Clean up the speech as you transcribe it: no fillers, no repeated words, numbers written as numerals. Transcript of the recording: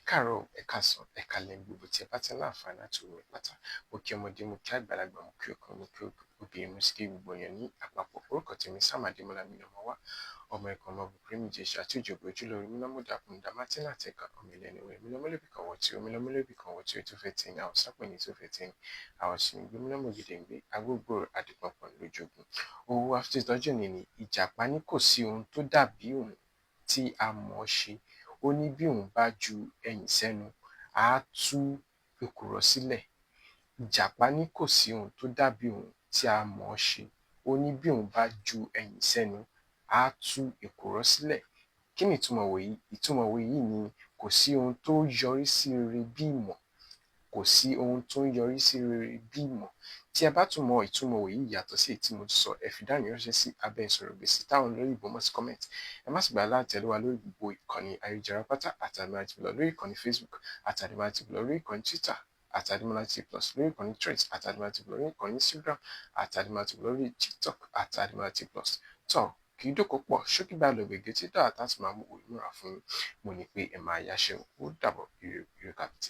káàárọ̀, ẹ káàsán, ẹ káalẹ́ gbogbo tí ẹ bá ti ń láǹfààní láti wò mí pátá. Mo kí ọmọdé, mo kí àgbàlagbà, mo kí ọkùnrin, mo kí obìnrin, mo sì kí gbogbo èèyàn ní àpapọ̀. Orúkọ tèmi Sam Adémọ́lá mi lọ́mọ wá. Ọmọ ẹ̀kan ọmọ bùkún méje ṣàtúnjọ bójú lórí mi lọ́mọ dàkún dá Martina tẹ̀ka ọmọ ilẹ̀ ìwé mi lọ́mọ lóbi kan wọ̀ tí omi lọ́mọ lóbi kan wọ̀ tí ó tó fẹ́ tẹ̀ ní àwọn sápẹ́ ní tó fẹ́ tẹ̀ ní àwọn sì ń gbé mi lọ́mọ gidi ń gbé agbógbò àdìpọ̀pọ̀ lójoogun. Owó afẹ́tọ́jú ni ìjàpá ní kò sí ohun tó dàbí òun tí a mọ̀ ọ́ ṣe. Ó ní bí òun bá ju ẹ̀yìn sẹ́nu, á tú èkùrọ́ sílẹ̀. Ìjàpá ní kò sí ohun tó dàbí òun tí a mọ̀ ọ́ ṣe. Ó ní bí òun bá ju ẹ̀yìn sẹ́nu, á tú èkùrọ́ sílẹ̀. Kí ni ìtumọ̀ òwe yìí? Ìtumọ̀ òwe yìí ni kò sí ohun tó yọrí sí rere bí ìmọ̀. Kò sí ohun tó ń yọrí sí rere bí ìmọ̀. Tí ẹ bá tún mọ ìtumọ̀ òwe yìí yàtọ̀ sí èyí tí mo ti sọ, ẹ fi dáhùn ránṣẹ́ sí abẹ́ ìsọ̀rọ̀ gbèsì táwọn olóyìnbó mọ̀ sí comment. Ẹ má sì gbàgbé láti tẹ̀lé wa lórí gbogbo ìkànnì ayélujára pátá àtàdémọ́lá TV+, lórí ìkànnì Facebook àtàdémọ́lá TV+, lórí ìkànnì Twitter àtàdémọ́lá TV+, lórí ìkànnì Threads àtàdémọ́lá TV+, lórí ìkànnì Instagram àtàdémọ́lá TV+, lórí TikTok àtàdémọ́lá TV+. Tọ́ kì í dókò pọ̀ ṣókí bá lọ gbègbè tí dáa tá ti máa mú òwe múra fún mi. Mo ní pé ẹ máa yáṣẹ́ ó dàbọ̀ ire kàbìtì.